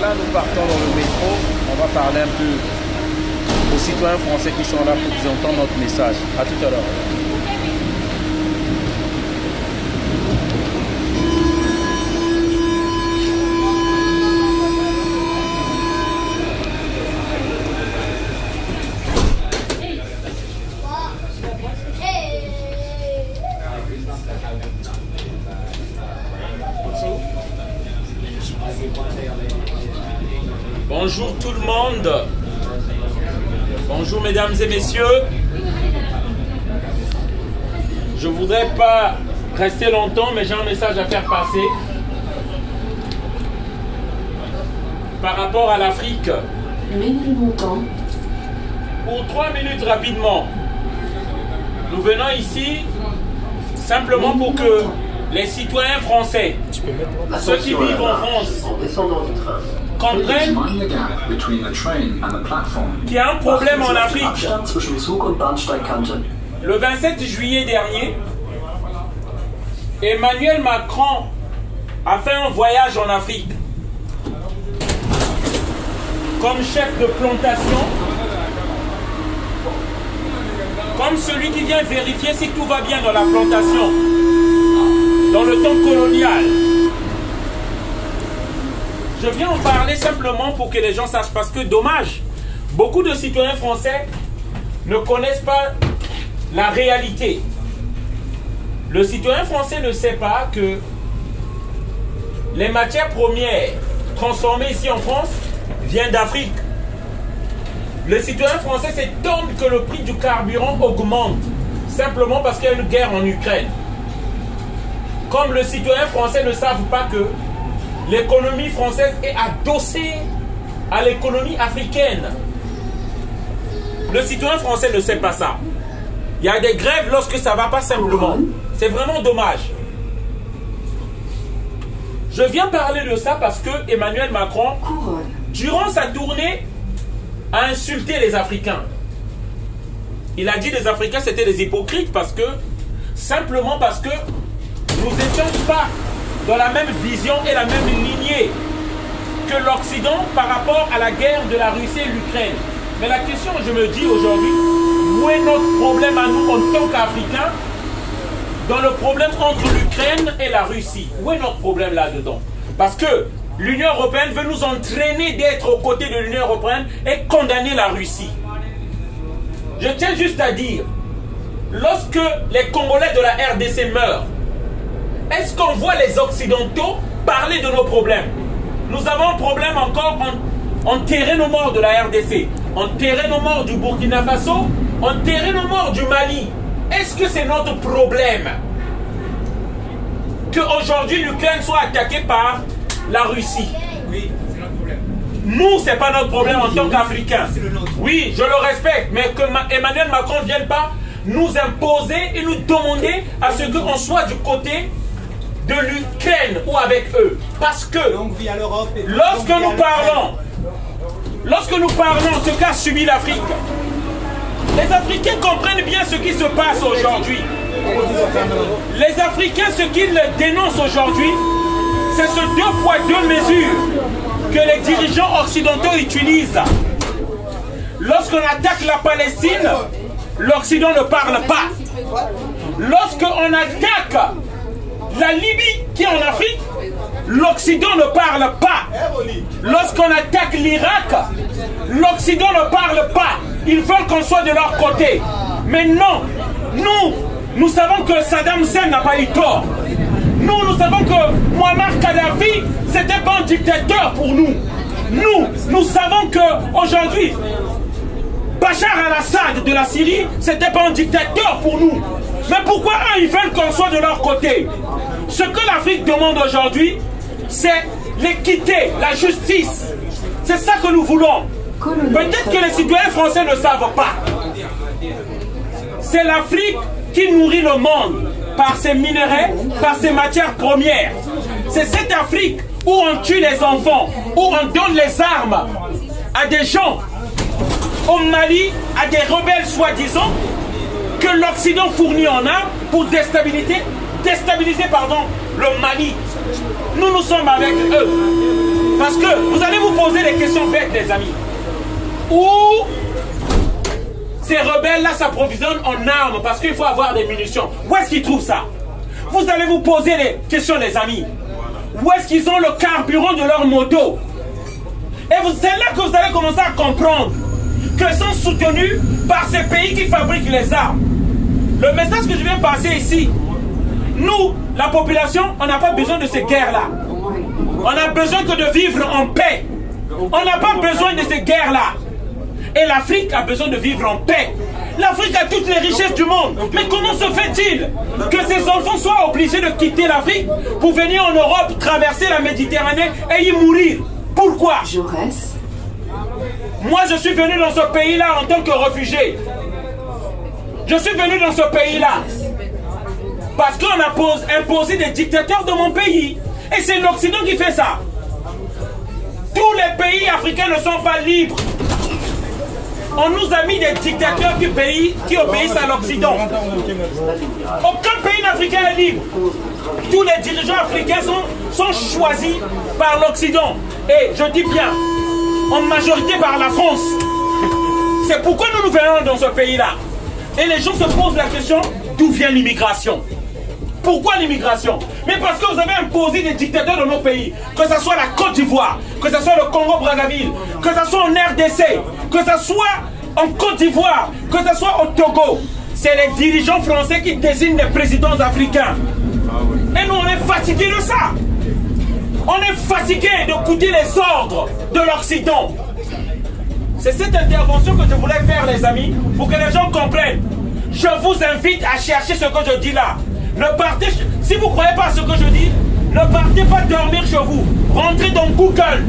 là, nous partons dans le métro. On va parler un peu aux citoyens français qui sont là pour qu'ils entendent notre message. À tout à l'heure. Bonjour tout le monde. Bonjour mesdames et messieurs. Je voudrais pas rester longtemps, mais j'ai un message à faire passer. Par rapport à l'Afrique. Pour 3 minutes rapidement. Nous venons ici simplement pour que les citoyens français, ceux qui vivent en France, comprennent qu'il y a un problème en Afrique. Le 27 juillet dernier, Emmanuel Macron a fait un voyage en Afrique comme chef de plantation, comme celui qui vient vérifier si tout va bien dans la plantation, dans le temps colonial. Je viens en parler simplement pour que les gens sachent, parce que dommage, beaucoup de citoyens français ne connaissent pas la réalité. Le citoyen français ne sait pas que les matières premières transformées ici en France viennent d'Afrique. Le citoyen français s'étonne que le prix du carburant augmente, simplement parce qu'il y a une guerre en Ukraine. Comme le citoyen français ne savent pas que l'économie française est adossée à l'économie africaine. Le citoyen français ne sait pas ça. Il y a des grèves lorsque ça ne va pas simplement. C'est vraiment dommage. Je viens parler de ça parce que Emmanuel Macron, durant sa tournée, a insulté les Africains. Il a dit que les Africains c'était des hypocrites simplement parce que nous n'étions pas dans la même vision et la même lignée que l'Occident par rapport à la guerre de la Russie et l'Ukraine. Mais la question, je me dis aujourd'hui, où est notre problème à nous en tant qu'Africains dans le problème entre l'Ukraine et la Russie? Où est notre problème là-dedans? Parce que l'Union européenne veut nous entraîner d'être aux côtés de l'Union européenne et condamner la Russie. Je tiens juste à dire, lorsque les Congolais de la RDC meurent, est-ce qu'on voit les Occidentaux parler de nos problèmes? Nous avons un problème encore enterrer nos morts de la RDC, enterrer nos morts du Burkina Faso, enterrer nos morts du Mali. Est-ce que c'est notre problème qu'aujourd'hui l'Ukraine soit attaquée par la Russie? Oui, c'est notre problème. Nous, c'est pas notre problème en tant qu'Africains. Oui, je le respecte, mais que Emmanuel Macron ne vienne pas nous imposer et nous demander à ce qu'on soit du côté de l'Ukraine ou avec eux. Parce que lorsque nous parlons de ce qu'a subi l'Afrique, les Africains comprennent bien ce qui se passe aujourd'hui. Les Africains, ce qu'ils dénoncent aujourd'hui, c'est ce 2 poids 2 mesures que les dirigeants occidentaux utilisent. Lorsqu'on attaque la Palestine, l'Occident ne parle pas. Lorsqu'on attaque la Libye qui est en Afrique, l'Occident ne parle pas. Lorsqu'on attaque l'Irak, l'Occident ne parle pas. Ils veulent qu'on soit de leur côté. Mais non, nous savons que Saddam Hussein n'a pas eu tort. Nous savons que Muammar Kadhafi, c'était pas un dictateur pour nous. Nous savons qu'aujourd'hui, Bachar al-Assad de la Syrie, c'était pas un dictateur pour nous. Mais pourquoi eux, ils veulent qu'on soit de leur côté? Ce que l'Afrique demande aujourd'hui, c'est l'équité, la justice. C'est ça que nous voulons. Peut-être que les citoyens français ne savent pas. C'est l'Afrique qui nourrit le monde par ses minerais, par ses matières premières. C'est cette Afrique où on tue les enfants, où on donne les armes à des gens au Mali, à des rebelles soi-disant, que l'Occident fournit en armes pour déstabiliser le Mali. Nous sommes avec eux. Parce que vous allez vous poser des questions bêtes, les amis. Où ces rebelles-là s'approvisionnent en armes parce qu'il faut avoir des munitions. Où est-ce qu'ils trouvent ça? Vous allez vous poser des questions, les amis. Où est-ce qu'ils ont le carburant de leur moto? Et c'est là que vous allez commencer à comprendre qu'ils sont soutenus par ces pays qui fabriquent les armes. Le message que je viens passer ici, nous, la population, on n'a pas besoin de ces guerres-là. On a besoin que de vivre en paix. On n'a pas besoin de ces guerres-là. Et l'Afrique a besoin de vivre en paix. L'Afrique a toutes les richesses du monde. Mais comment se fait-il que ces enfants soient obligés de quitter l'Afrique pour venir en Europe, traverser la Méditerranée et y mourir? Pourquoi? Moi, je suis venu dans ce pays-là en tant que réfugié. Je suis venu dans ce pays-là parce qu'on a imposé des dictateurs de mon pays. Et c'est l'Occident qui fait ça. Tous les pays africains ne sont pas libres. On nous a mis des dictateurs qui obéissent à l'Occident. Aucun pays africain est libre. Tous les dirigeants africains sont choisis par l'Occident. Et je dis bien, en majorité par la France. C'est pourquoi nous venons dans ce pays-là. Et les gens se posent la question, d'où vient l'immigration? Pourquoi l'immigration? Mais parce que vous avez imposé des dictateurs dans nos pays. Que ce soit la Côte d'Ivoire, que ce soit le Congo-Brazzaville, que ce soit en RDC, que ce soit en Côte d'Ivoire, que ce soit au Togo. C'est les dirigeants français qui désignent les présidents africains. Et nous, on est fatigués de ça. On est fatigués d'écouter les ordres de l'Occident. C'est cette intervention que je voulais faire, les amis, pour que les gens comprennent. Je vous invite à chercher ce que je dis là. Ne partez, si vous ne croyez pas à ce que je dis, ne partez pas dormir chez vous. Rentrez dans Google.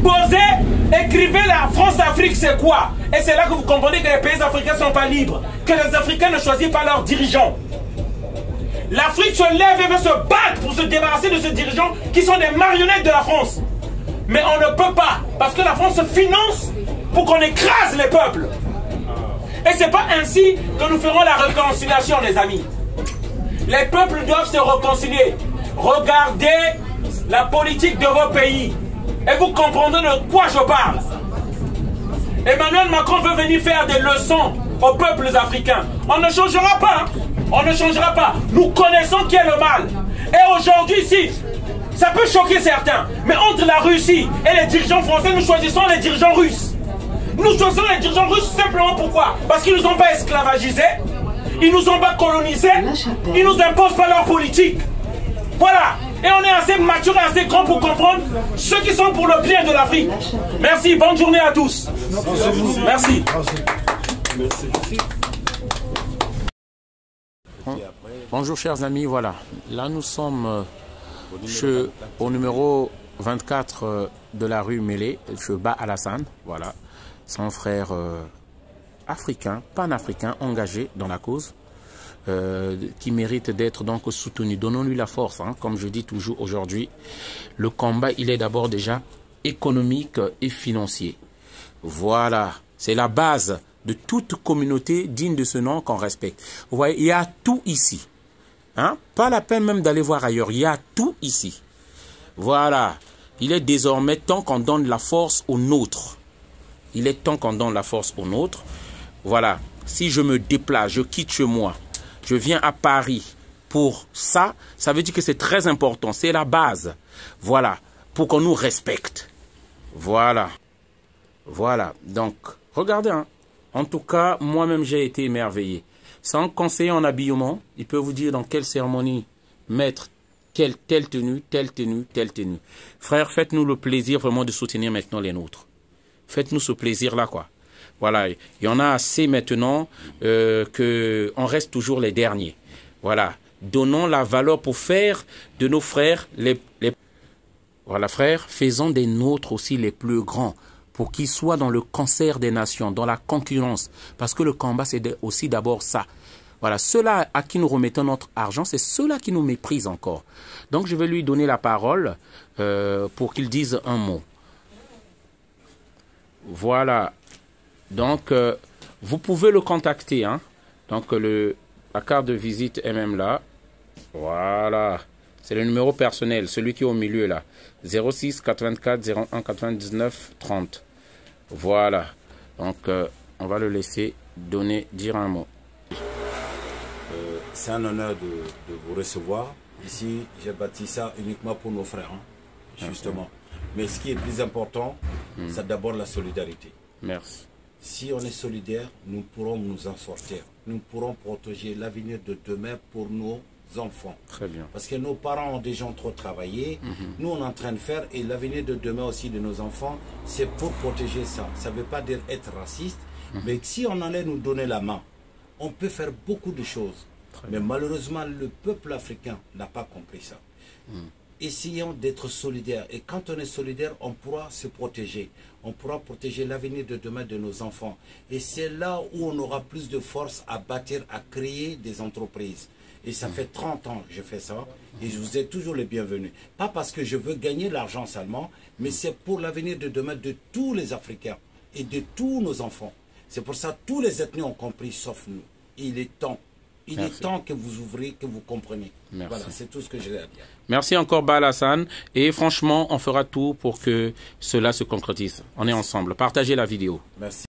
Posez, écrivez la France-Afrique, c'est quoi? Et c'est là que vous comprenez que les pays africains ne sont pas libres. Que les Africains ne choisissent pas leurs dirigeants. L'Afrique se lève et veut se battre pour se débarrasser de ces dirigeants qui sont des marionnettes de la France. Mais on ne peut pas, parce que la France se finance pour qu'on écrase les peuples. Et ce n'est pas ainsi que nous ferons la réconciliation, les amis. Les peuples doivent se réconcilier. Regardez la politique de vos pays. Et vous comprendrez de quoi je parle. Emmanuel Macron veut venir faire des leçons aux peuples africains. On ne changera pas. On ne changera pas. Nous connaissons qui est le mal. Et aujourd'hui, si, ça peut choquer certains, mais entre la Russie et les dirigeants français, nous choisissons les dirigeants russes. Nous choisissons les dirigeants russes simplement pourquoi? Parce qu'ils ne nous ont pas esclavagisés, ils nous ont pas colonisés, ils ne nous imposent pas leur politique. Voilà. Et on est assez mature et assez grand pour comprendre ceux qui sont pour le bien de l'Afrique. Merci, bonne journée à tous. Merci. Bonjour chers amis, voilà. Là nous sommes au numéro 24 de la rue Mélé, chez Ba Alassane, voilà. Son frère africain, panafricain, engagé dans la cause. Qui mérite d'être donc soutenu. Donnons-lui la force, hein, comme je dis toujours aujourd'hui. Le combat, il est d'abord déjà économique et financier. Voilà, c'est la base de toute communauté digne de ce nom qu'on respecte. Vous voyez, il y a tout ici. Hein? Pas la peine même d'aller voir ailleurs, il y a tout ici. Voilà, il est désormais temps qu'on donne la force aux nôtres. Il est temps qu'on donne la force aux nôtres. Voilà, si je me déplace, je quitte chez moi, je viens à Paris pour ça, ça veut dire que c'est très important, c'est la base. Voilà, pour qu'on nous respecte. Voilà. Voilà, donc, regardez, hein. En tout cas, moi-même j'ai été émerveillé. Sans conseiller en habillement, il peut vous dire dans quelle cérémonie mettre telle tenue, telle tenue, telle tenue. Frères, faites-nous le plaisir vraiment de soutenir maintenant les nôtres. Faites-nous ce plaisir-là, quoi. Voilà, il y en a assez maintenant qu'on reste toujours les derniers. Voilà, donnons la valeur pour faire de nos frères Voilà, frères, faisons des nôtres aussi les plus grands pour qu'ils soient dans le concert des nations, dans la concurrence. Parce que le combat, c'est aussi d'abord ça. Voilà, ceux-là à qui nous remettons notre argent, c'est ceux-là qui nous méprisent encore. Donc, je vais lui donner la parole pour qu'il dise un mot. Voilà. Donc, vous pouvez le contacter. Hein. Donc, la carte de visite est même là. Voilà. C'est le numéro personnel, celui qui est au milieu là. 06 84 01 99 30. Voilà. Donc, on va le laisser dire un mot. C'est un honneur de vous recevoir. Ici, j'ai bâti ça uniquement pour nos frères, hein, justement. Mais ce qui est plus important, c'est d'abord la solidarité. Merci. Si on est solidaire, nous pourrons nous en sortir. Nous pourrons protéger l'avenir de demain pour nos enfants. Très bien. Parce que nos parents ont déjà trop travaillé. Nous, on est en train de faire. Et l'avenir de demain aussi de nos enfants, c'est pour protéger ça. Ça ne veut pas dire être raciste. Mais si on allait nous donner la main, on peut faire beaucoup de choses. Mais malheureusement, le peuple africain n'a pas compris ça. Essayons d'être solidaires. Et quand on est solidaire, on pourra se protéger. On pourra protéger l'avenir de demain de nos enfants. Et c'est là où on aura plus de force à bâtir, à créer des entreprises. Et ça fait 30 ans que je fais ça. Et je vous ai toujours les bienvenus. Pas parce que je veux gagner l'argent seulement, mais c'est pour l'avenir de demain de tous les Africains et de tous nos enfants. C'est pour ça que tous les ethnies ont compris, sauf nous. Il est temps. Il est temps que vous ouvrez, que vous compreniez. Merci. Voilà, c'est tout ce que j'ai à dire. Merci encore, Ba Alassane. Et franchement, on fera tout pour que cela se concrétise. On est ensemble. Partagez la vidéo. Merci.